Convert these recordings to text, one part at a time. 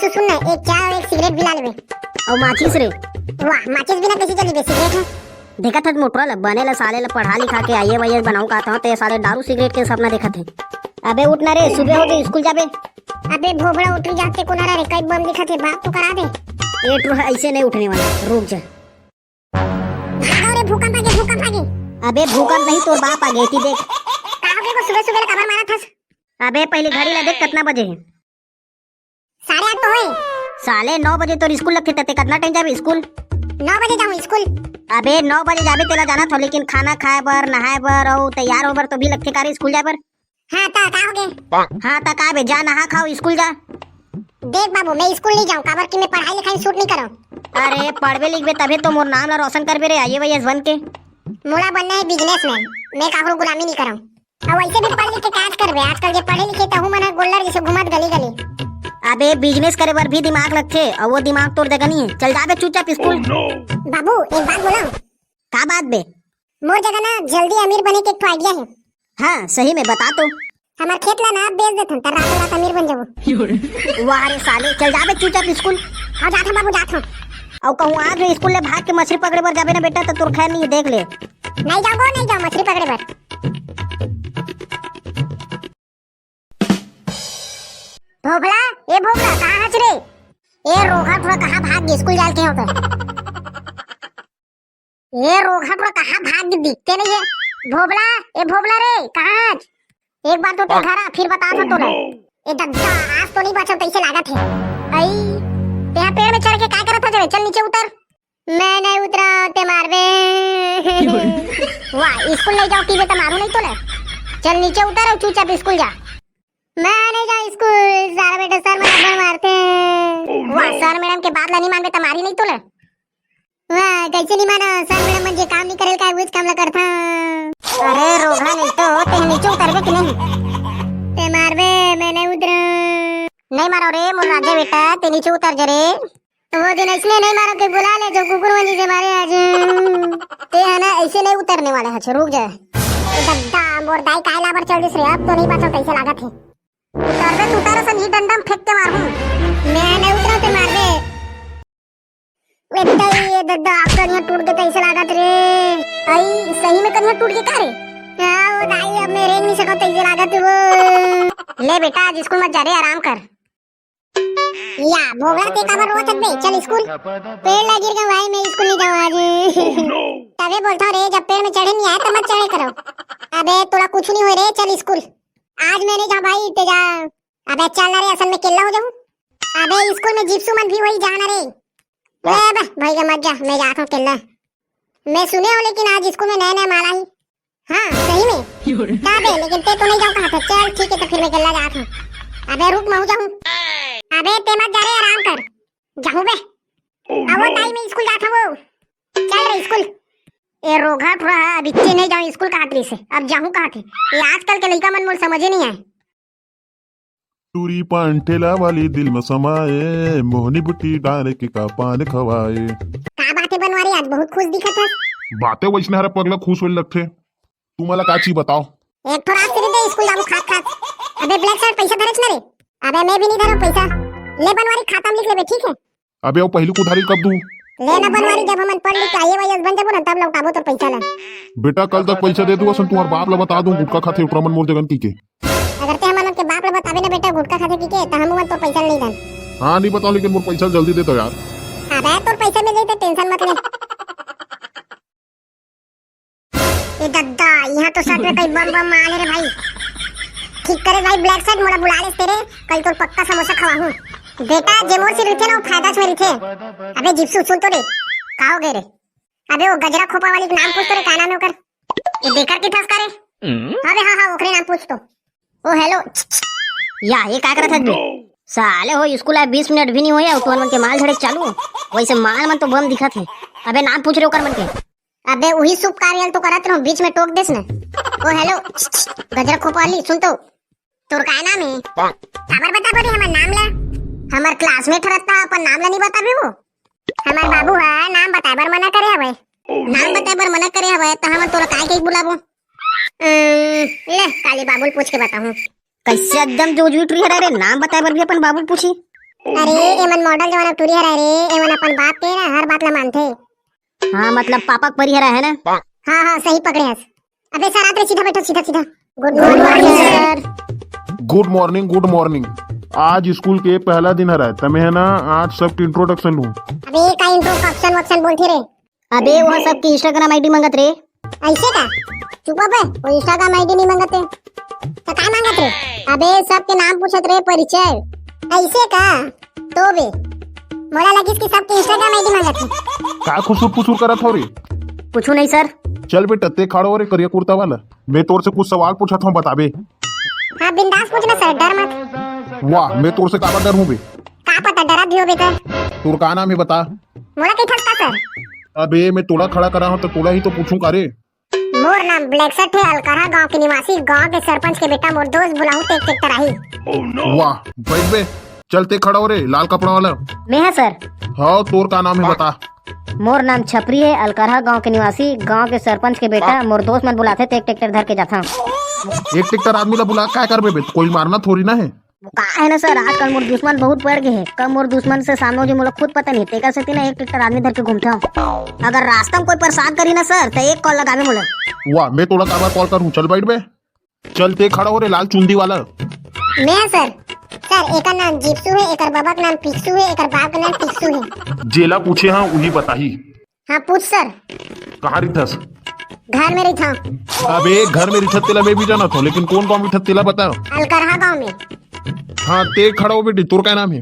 तो सुन ना, एक चाय और एक सिगरेट भी ला लेबे। और माचिस रे? वाह, माचिस बिना कैसे चली बे? सिगरेट है। देखा था मोटरा ला बने ला साले ला पढ़ा लिखा के आइए वाइए बनाऊं का था, तो ये साले दारू सिगरेट के सपना देखा थे। अबे उठना रे, सुबह हो गई, स्कूल जाबे। अबे भोबड़ा उठ जाते को ना रे, कई बम दिखा थे, बाप तो करा दे। ये टू ऐसे नहीं उठने वाला, रुक जा। भागो रे, भूकंप आ गया, भूकंप आ गया। अबे भूकंप नहीं, तोर बाप आ गई थी देख। कहाँ के को सुबह सुबह कबर मारा था? अबे पहले घड़ी ला देख कितना बजे है। 8:30 तो हुए। साले 9 बजे तो स्कूल लगते थे, कितना टाइम जाबे स्कूल? 9 बजे जाऊँ स्कूल। अबे 9 बजे जाबे तेला जाना था, लेकिन खाना खाए बर, नहाए बर और तैयार हो बर तो भी लगते कार स्कूल जाए बर। हाँ ता का हो गए? हाँ ता का बे, जा नहा खाओ स्कूल जा। देख बाबू, मैं स्कूल नहीं जाऊँ, काबर की मैं पढ़ाई लिखाई शूट नहीं करूँ। अरे पढ़वे लिखबे तभी तो मोर नाम ला रोशन करबे रे, आइए भैया बन के। मोला बनना है बिजनेसमैन, मैं काकरो गुलामी नहीं करूँ। और वैसे भी पढ़ लिख के काज करबे, आजकल जे पढ़े लिखे तहु मन गोल्डर जैसे घुमत गली गली। अबे बिजनेस करे बर भी दिमाग लगथे, और वो दिमाग तोर जगह नहीं है। चल जाबे चुपचाप स्कूल। बाबू एक बात बोला। का बात बे? मोर जगह ना जल्दी अमीर बने के एक आइडिया है। हाँ सही में बता तो। हमार खेत ला ना बेच देथन, त रात रात अमीर बन जाबो। वाह रे साले, चल जाबे चुपचाप स्कूल। हाँ जाथा बाबू जाथा। और कहूँ आज भी स्कूल ले भाग के मछली पकड़े बर जाबे ना बेटा, तो तोर खैर नहीं है, देख ले। नहीं जाऊंगा, नहीं जाऊँ मछली पकड़े बर। भोबला, ए भोबला कहाँ हच रे? ए रोगा थोड़ा कहाँ भाग गई स्कूल जाल के हो तो? ए रोगा थोड़ा कहाँ भाग गई, दिखते नहीं है। भोबला, ए भोबला रे कहाँ हच? एक बार तो ते घर आ, फिर बता था तोला। ए दद्दा, आज तो नहीं बचा, तैसे लागत है। आई ते पेड़ में चढ़ के क्या करत था? चल नीचे उतर। मैं नहीं उतरा, ते मारबे। वाह, स्कूल नहीं जाओ की बेटा, मारू नहीं तोले। चल नीचे उतर और चुपचाप स्कूल जा। मैं नहीं जाऊँ स्कूल, सारा बेटा सर मैडम मारते हैं। वाह, सर मैडम के बात ला नहीं मानबे, मारी नहीं तोले। वाह, कैसे नहीं माना? सर मैडम मन जे काम नहीं करेल का उस काम ला करथा। अरे रोगा नहीं तो ते नीचे उतरबे कि नहीं? ते मारबे, मैं नहीं उतरा। नहीं मारो रे मोर राजा बेटा, ते नीचे उतर जा रे। वो दिन इसलिए नहीं मारो कि बुला ले जो कुकुर मंजी से मारे आज। ते है ना ऐसे नहीं उतरने वाले है, रुक जा। दद्दा मोर दाई कायला पर चढ़ दिस रे, अब तो नहीं बचा, कैसे लागत है। उतरबे तू, उतर संजी डंडम फेंक के मारूं। मैं नहीं उतरा, ते मारबे। बेटा ये दद्दा आपका कनिया टूट गया, ऐसे लागत रे। आई सही में कनिया टूट गई का रे? हां वो दाई, अब मैं रेंग नहीं सकता, ऐसे लागत वो। ले बेटा आज स्कूल मत जा रे, आराम कर। या भोगला ते काबर रोत बे, चल स्कूल। पेड़ ला गिर गया भाई, मैं स्कूल नहीं जाऊं आज। तबे बोलता रे, जब पेड़ में चढ़े नहीं आए तो मत चढ़े करो। अबे तोला कुछ नहीं हो रे, चल स्कूल। आज मैं नहीं जा भाई, ते जा। अबे चल रे, असल में केला हो जाऊं। अबे स्कूल में जिप्सू मन भी वही जाना रे। अबे भाई का मत जा, मैं जाता हूं केला। मैं सुने हो लेकिन आज स्कूल में नया नया माला ही। हाँ सही में तबे, लेकिन ते तो नहीं जाऊं कहा था। चल ठीक है, तो फिर मैं केला जाता हूं। अबे रुक, मैं जाऊं। अबे ते मत जा रे, आराम कर। जाऊं बे। अब वो टाइम में स्कूल जाता वो। चल रे स्कूल। ए रोगा थोड़ा अब इतने नहीं जाऊं स्कूल का हाथरी से, अब जाऊं कहाँ थे? ये आजकल के लड़का मन मोल समझे नहीं आए। टूरी पान ठेला वाली दिल में समाए, मोहनी बुट्टी डाले के का पान खवाए। का बातें बनवारी, आज बहुत खुश दिखत है। बातें वैसने हरा पगला खुश होने लगते। तुम्हाला का चीज बताओ? एक थोड़ा सिर दे, स्कूल जाऊं खात खात। अबे ब्लैक शर्ट पैसा धरच ना रे। अबे मैं भी नहीं धरो पैसा। ले बनवारी, खाता में लिख ले बे, ठीक है? अबे वो पहली उधारी कब दूं? ले ना बनवारी, जब हम पढ़ लिख के आए वही बन जाबो ना, तब लौटाबो तो पैसा ला। बेटा कल तक पैसा दे दूं, असन तुम्हारे बाप ला बता दूं गुटका खाते उतरा मन मोर जगन की के। अगर ते हमन के बाप ला बताबे ना बेटा गुटखा खाते की के, त हम मन तो पैसा नहीं दन। हां नहीं बताओ, लेकिन मोर पैसा जल्दी दे दो यार। अबे तोर पैसा मिल जाई तो टेंशन मत ले। ए दद्दा, यहां तो सच में कई बम बम मारे रे भाई। ठीक करे भाई, ब्लैक शर्ट मोला बुला ले तेरे, कल तो पक्का समोसा खवाऊं। बेटा जेमोर से रिथे ना फायदा से रिथे। अबे जिप्सू सुन तो रे, का हो गए रे? अबे वो गजरा खोपा वाली नाम पूछ तो रे, का नाम है ओकर? ये बेकार की ठस करे। अबे हां हां ओकरे नाम पूछ तो। ओ हेलो या ये का करत हज? साले हो स्कूल आए 20 मिनट भी नहीं होया, तो मन के माल झड़े चालू। वैसे माल मन तो बम दिखत है। अबे नाम पूछ रहे ओकर मन के। अबे वही शुभ कार्य तो करत रहो, बीच में टोक देस ना। ओ हेलो गजरा खोपा वाली सुन तो, तोर का नाम है? खबर बता पड़ी हमार नाम ला। हमार क्लासमेट रहता, अपन नाम ला नहीं बताबे वो। हमार बाबू है, नाम बताए बर मना करे हवे। नाम बताए बर मना करे हवे त हम तोरा काहे के बुलाबो? ले काली बाबुल पूछ के बताऊं। कैसे एकदम जो झूठ रही है रे, नाम बताए बर भी अपन बाबू पूछी। अरे एमन मॉडल जवाना टूरी हरा रे, एमन अपन बाप के ना हर बात ला मानथे। हाँ मतलब पापा परी हरा है ना। हाँ हाँ सही पकड़े हस। अबे सर आते सीधा बैठो, सीधा सीधा। Good morning sir. Good morning good morning. आज स्कूल के पहला दिन है तमे है ना, आज सबकी इंट्रोडक्शन लूं। अबे का इंट्रोडक्शन वक्शन बोलती रे? अबे वो सबकी इंस्टाग्राम आईडी मांगत रे। ऐसे का? चुप बे, वो इंस्टाग्राम आईडी नहीं मांगते तो का मांगत रे? अबे सबके नाम पूछत रे, परिचय। ऐसे का? तो बे मोला लगिस कि सबके इंस्टाग्राम आईडी मांगत है। का खुसुर फुसुर करत हो रे? पूछू नहीं सर। चल बेटा ते खड़ो हो रे करिया कुर्ता वाला, मैं तोर से कुछ सवाल पूछत हूँ, बताबे। हाँ बिंदास पूछना सर, डर मत। वाह, मैं तोर से काबर डर हूँ बे? का पता डरा भी हो बेटा। तोर का नाम है बता? मोला कई ठसका सर। अबे मैं तोड़ा खड़ा करा हूँ तो तोड़ा ही तो पूछूं का रे। मोर नाम ब्लैक शर्ट है, अलकारा गांव के निवासी, गांव के सरपंच के बेटा, मोर दोस्त बुलाऊं टेक टेक तराही। वाह बैठ बे, चलते खड़ा हो रे लाल कपड़ा वाला। मैं है सर। हाँ तोर का नाम है बता? मोर नाम छपरी है, अलकरहा गांव के निवासी, गांव के सरपंच के बेटा, मोर दोस्त मन बुलाते थे, एक ट्रैक्टर धर के जाता हूँ। एक टिकटर आदमी ला बुला क्या कर बे? कोई मारना थोड़ी ना है। का है ना सर, आजकल मोर दुश्मन बहुत बढ़ गए हैं। कब मोर दुश्मन से सामने जो मोला खुद पता नहीं, तेकर से ना एक ट्रैक्टर आदमी धर के घूमता हूँ। अगर रास्ता में कोई परेशान करी ना सर तो एक कॉल लगावे मोला। वाह, मैं तोड़ा काबर कॉल करूँ? चल बैठ बे, चलते खड़ा हो रे लाल चुंदी वाला। मैं सर। सर एकर नाम जीप्सू है, एकर बाबा का नाम पिक्सू है, एकर बाप का नाम टिक्सू है। जेला पूछे हाँ वही बताही। हाँ पूछ सर। कहाँ रिथस? घर में रही था। अबे घर में रिथत तेला मैं भी जाना था, लेकिन कौन कौन रिथत तेला बता। अलकरहा गांव में। हाँ ते खड़ा हो बेटी, तोर क्या नाम है?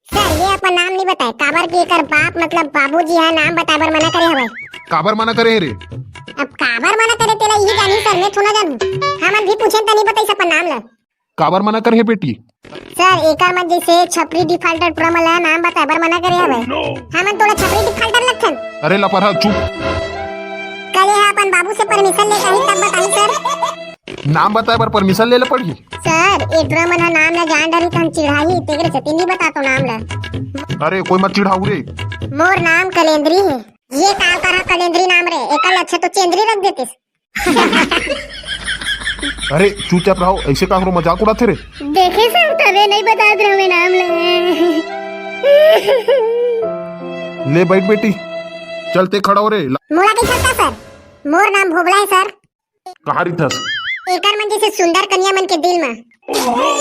सर ये अपन नाम नहीं बताए, काबर की एकर बाप मतलब बाबूजी है, नाम बताए बर मना करे हवे। काबर मना करे है रे? अब काबर मना करे तेला यही जानी सर, मैं थोड़ा जानू। हमन भी पूछे त नहीं बताई अपन नाम ला। काबर मना करे है बेटी? सर एकर मन जैसे छपरी डिफाल्टर पूरा मला नाम बताए बर मना करे हवे। हमन थोड़ा छपरी डिफाल्टर लगथन। अरे लपरहा चुप। कल है अपन बाबू से परमिशन लेकर ही तब बताई सर। नाम बताए पर परमिशन ले ले पड़ी। सर ए ड्रामा ना नाम ना जान डरी तन चिढ़ाई, तेरे से नहीं बता तो नाम ला। अरे कोई मत चिढ़ाऊ रे। मोर नाम कलेंद्री है। ये काल करा कलेंद्री नाम रे, एकल अच्छा तो चेंद्री रख देते। अरे चुपचाप रहो, ऐसे का करो, मजाक उड़ाते रे। देखे सर तबे नहीं बता दे हमें नाम ले बैठ बेटी, चलते खड़ा हो रे। मोला की छत्ता सर। मोर नाम भोबला है सर। कहाँ रिथस? एकर मन जैसे सुंदर कन्या मन के दिल में।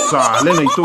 साले नहीं तो